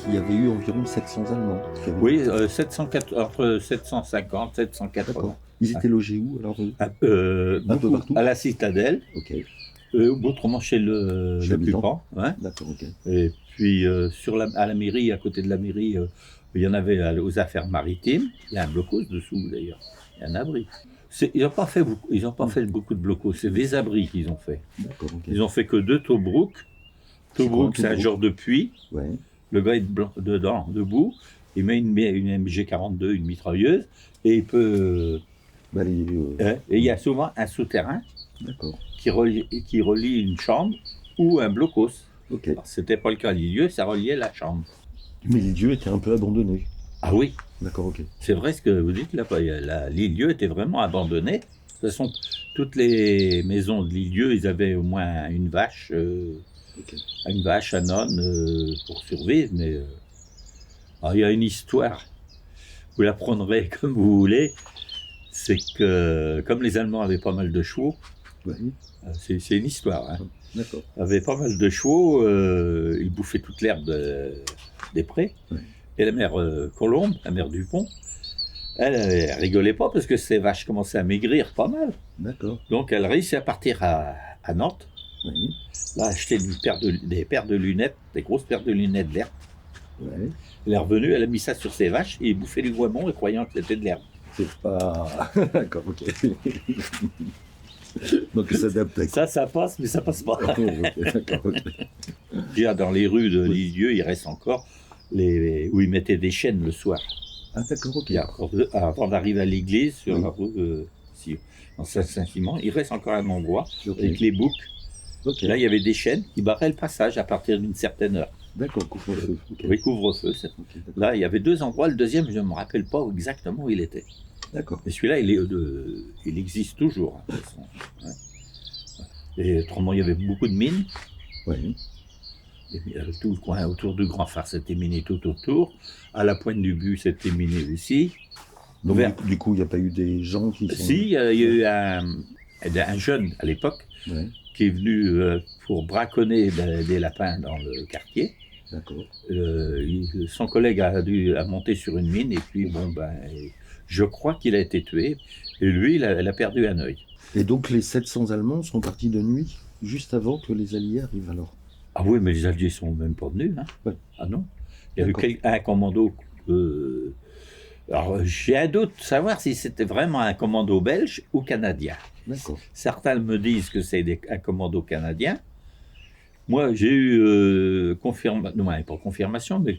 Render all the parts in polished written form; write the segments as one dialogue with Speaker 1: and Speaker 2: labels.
Speaker 1: qu'il y avait eu environ 700 Allemands.
Speaker 2: Oui, entre 750 et 780.
Speaker 1: D'accord. Ils étaient logés où alors eux?
Speaker 2: Un peu
Speaker 1: partout.
Speaker 2: à la Citadelle,
Speaker 1: Ok.
Speaker 2: autrement chez le Pupan. Hein.
Speaker 1: D'accord, ok.
Speaker 2: Et puis à la mairie, à côté de la mairie, il y en avait aux affaires maritimes. Il y a un blocos dessous d'ailleurs. Il y a un abri. Ils n'ont pas fait beaucoup de blocos. C'est des abris qu'ils ont fait.
Speaker 1: D'accord, ok.
Speaker 2: Ils ont fait que 2 Tobruk. Tobruk, c'est un genre de puits.
Speaker 1: Ouais.
Speaker 2: Le gars est dedans, debout. Il met une MG42, une mitrailleuse, et il peut. Et il y a souvent un souterrain.
Speaker 1: D'accord.
Speaker 2: Qui relie une chambre ou un blocos.
Speaker 1: Ok.
Speaker 2: C'était pas le cas. L'Île-Dieu, ça reliait la chambre.
Speaker 1: Mais l'Île-Dieu était un peu abandonné.
Speaker 2: Ah oui.
Speaker 1: D'accord, ok.
Speaker 2: C'est vrai ce que vous dites là. L'Île-Dieu était vraiment abandonnée. De toute façon, toutes les maisons de l'Île-Dieu, ils avaient au moins une vache, un âne pour survivre. Mais il y a une histoire. Vous la prendrez comme vous voulez. C'est que comme les Allemands avaient pas mal de chevaux, c'est une histoire. Hein.
Speaker 1: D'accord.
Speaker 2: Ils avaient pas mal de chevaux, ils bouffaient toute l'herbe des prés. Ouais. Et la mère Colombe, la mère Dupont, elle rigolait pas parce que ses vaches commençaient à maigrir pas mal.
Speaker 1: D'accord.
Speaker 2: Donc elle réussit à partir à Nantes. Oui. Là, acheter des paires de lunettes, des grosses paires de lunettes d'herbe. Ouais. Elle est revenue, elle a mis ça sur ses vaches et bouffait du goémon et croyant que c'était de l'herbe.
Speaker 1: C'est pas... D'accord, ok. Donc ça s'adapte.
Speaker 2: Ça passe, mais ça passe pas.
Speaker 1: D'accord, ok.
Speaker 2: Dans les rues de l'Île-Dieu, il reste encore où ils mettaient des chaînes le soir.
Speaker 1: Ah d'accord, ok.
Speaker 2: Avant d'arriver à l'église, sur la rue dans Saint-Simon, il reste encore un endroit avec les boucs. Okay. Là, il y avait des chaînes qui barraient le passage à partir d'une certaine heure.
Speaker 1: D'accord, couvre-feu. Okay.
Speaker 2: Oui, couvre-feu. Okay, là, il y avait 2 endroits. Le deuxième, je ne me rappelle pas exactement où il était.
Speaker 1: D'accord.
Speaker 2: Mais celui-là, il existe toujours. Hein, de toute façon. Ouais. Et autrement, il y avait beaucoup de mines.
Speaker 1: Oui.
Speaker 2: Et tout le coin autour du Grand Phare, c'était miné tout autour. À la pointe du but, c'était miné aussi.
Speaker 1: Donc, du coup, il n'y a pas eu des gens qui sont...
Speaker 2: Si, il y a eu un jeune à l'époque qui est venu pour braconner des lapins dans le quartier.
Speaker 1: D'accord.
Speaker 2: Son collègue a monté sur une mine et puis, je crois qu'il a été tué. Et lui, il a perdu un œil.
Speaker 1: Et donc, les 700 Allemands sont partis de nuit, juste avant que les Alliés arrivent alors?
Speaker 2: Ah oui, mais les Alliés ne sont même pas venus. Hein. Ouais. Ah non. Il y a eu un commando... Alors, j'ai un doute de savoir si c'était vraiment un commando belge ou canadien.
Speaker 1: D'accord.
Speaker 2: Certains me disent que c'est un commando canadien. Moi, j'ai eu pas confirmation, mais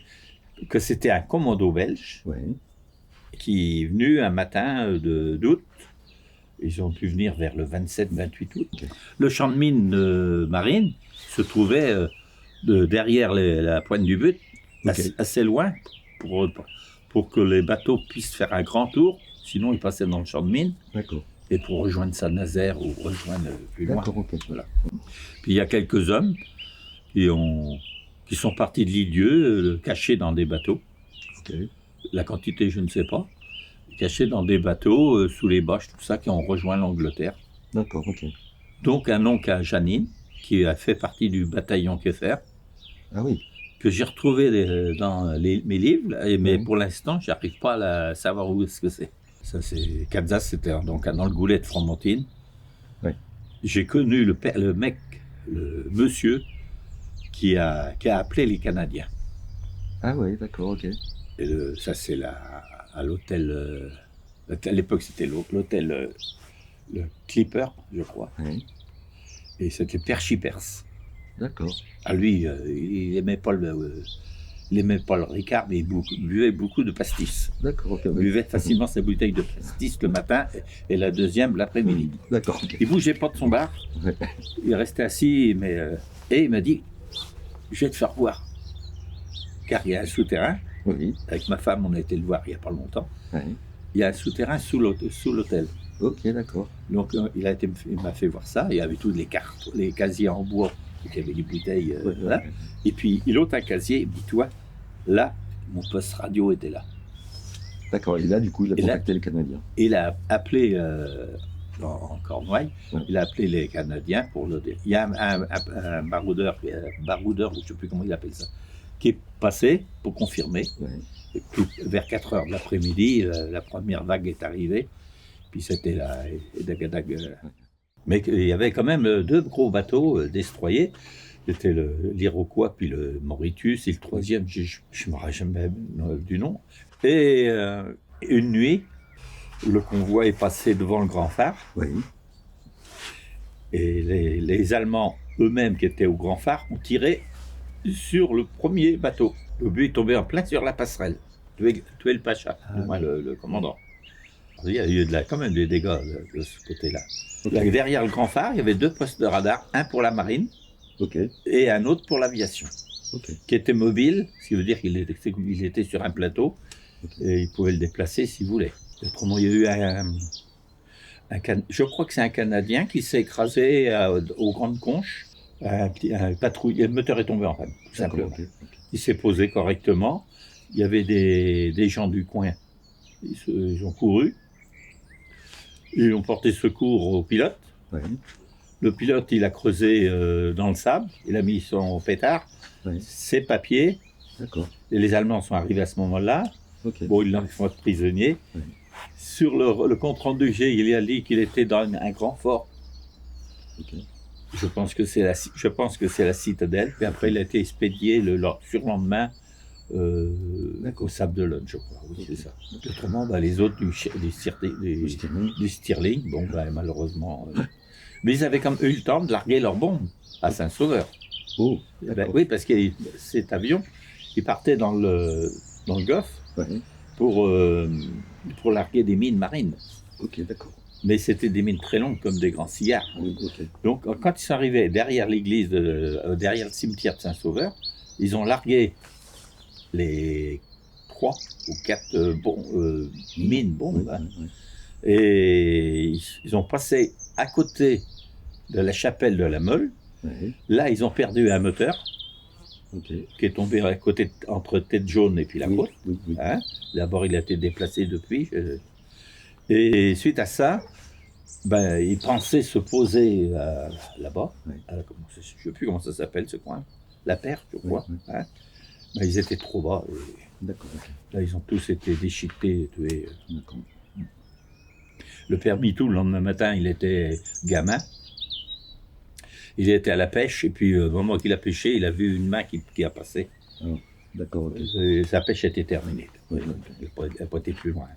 Speaker 2: que c'était un commando belge qui est venu un matin d'août. Ils ont pu venir vers le 27-28 août. Okay. Le champ de mine marine se trouvait derrière la pointe du but, assez loin, pour que les bateaux puissent faire un grand tour. Sinon, ils passaient dans le champ de mine.
Speaker 1: D'accord.
Speaker 2: Et pour rejoindre Saint-Nazaire ou rejoindre plus loin.
Speaker 1: D'accord, ok.
Speaker 2: Voilà. Puis il y a quelques hommes qui sont partis de l'Île-Dieu, cachés dans des bateaux.
Speaker 1: Okay.
Speaker 2: La quantité, je ne sais pas. Cachés dans des bateaux, sous les bâches, tout ça, qui ont rejoint l'Angleterre.
Speaker 1: D'accord, ok.
Speaker 2: Donc un oncle à Janine, qui a fait partie du bataillon Keffer.
Speaker 1: Ah oui.
Speaker 2: Que j'ai retrouvé dans mes livres, mais pour l'instant, je n'arrive pas à savoir où est-ce que c'est. Ça, c'est Kansas, c'était donc dans le Goulet de Fromentine.
Speaker 1: Oui.
Speaker 2: J'ai connu le monsieur qui a appelé les Canadiens.
Speaker 1: Ah oui, d'accord, ok.
Speaker 2: Et ça, c'est à l'hôtel. À l'époque, c'était l'hôtel le Clipper, je crois.
Speaker 1: Oui.
Speaker 2: Et c'était Père Chipers.
Speaker 1: D'accord.
Speaker 2: Ah, lui, il n'aimait pas le Ricard, mais il buvait beaucoup de pastis.
Speaker 1: D'accord, ok.
Speaker 2: Il buvait facilement sa bouteille de pastis le matin et la deuxième l'après-midi.
Speaker 1: D'accord, ok.
Speaker 2: Il ne bougeait pas de son bar. Il restait assis, et il m'a dit, je vais te faire voir. Car il y a un souterrain.
Speaker 1: Oui.
Speaker 2: Avec ma femme, on a été le voir il n'y a pas longtemps.
Speaker 1: Oui.
Speaker 2: Il y a un souterrain sous l'hôtel.
Speaker 1: Ok, d'accord.
Speaker 2: Donc, il m'a fait voir ça. Il y avait tous les cartes, les casiers en bois. Il y avait des bouteilles, voilà. Et puis, il ôte un casier, il me dit, toi, là, mon poste radio était là.
Speaker 1: D'accord, et là, du coup, il a contacté les Canadiens.
Speaker 2: Il a appelé, en Cornouailles, il a appelé les Canadiens pour le dire. Il y a un baroudeur, ou je ne sais plus comment il appelle ça, qui est passé pour confirmer.
Speaker 1: Ouais.
Speaker 2: Et puis, vers 4 heures de l'après-midi, la première vague est arrivée. Puis c'était la Dagadag. Mais il y avait quand même 2 gros bateaux destroyés. C'était l'Iroquois, puis le Mauritius, et le troisième, je ne me rappelle jamais du nom. Et une nuit, le convoi est passé devant le grand phare.
Speaker 1: Oui.
Speaker 2: Et les Allemands eux-mêmes qui étaient au grand phare ont tiré sur le premier bateau. Le but est tombé en plein sur la passerelle, tuer le pacha, du moins le commandant. Il y a eu quand même des dégâts de ce côté-là. Okay. Là, derrière le grand phare, il y avait 2 postes de radar, un pour la marine et un autre pour l'aviation, qui était mobile, ce qui veut dire qu'il était sur un plateau et il pouvait le déplacer s'il voulait. Autrement, il y a eu je crois que c'est un Canadien qui s'est écrasé aux Grandes Conches. Un patrouille, le moteur est tombé en panne, tout simplement. Il s'est posé correctement. Il y avait des gens du coin. Ils ont couru. Ils ont porté secours au pilote. Ouais. Le pilote, il a creusé dans le sable. Il a mis son pétard, ses papiers. Et les Allemands sont arrivés à ce moment-là. Bon, ils l'ont fait prisonnier. Sur le compte-rendu G, il a dit qu'il était dans un grand fort. Je pense que c'est la citadelle. Puis après, il a été expédié le surlendemain au Sable d'Olonne, je crois. Oui, c'est ça. Autrement, les autres du Stirling, bon, malheureusement. Mais ils avaient quand même eu le temps de larguer leurs bombes à Saint-Sauveur.
Speaker 1: Oh,
Speaker 2: oui, parce que cet avion, il partait dans le Golfe pour larguer des mines marines.
Speaker 1: Ok, d'accord.
Speaker 2: Mais c'était des mines très longues, comme des grands cigares. Donc, quand ils sont arrivés derrière l'église, derrière le cimetière de Saint-Sauveur, ils ont largué les 3 ou 4 mines bombes. Et ils ont passé à côté de la chapelle de la Meule. Là, ils ont perdu un moteur qui est tombé à côté entre Tête Jaune et puis la côte. Hein? D'abord, il a été déplacé depuis. Et suite à ça, ils pensaient se poser là-bas. Je ne sais plus comment ça s'appelle ce coin. La Perche, je crois. Hein? Ils étaient trop bas. Là, ils ont tous été déchiquetés et tués. Le père Mitou, le lendemain matin, il était gamin. Il était à la pêche, et puis au moment qu'il a pêché, il a vu une main qui a passé.
Speaker 1: D'accord.
Speaker 2: Sa pêche était terminée. Elle n'a pas été plus loin.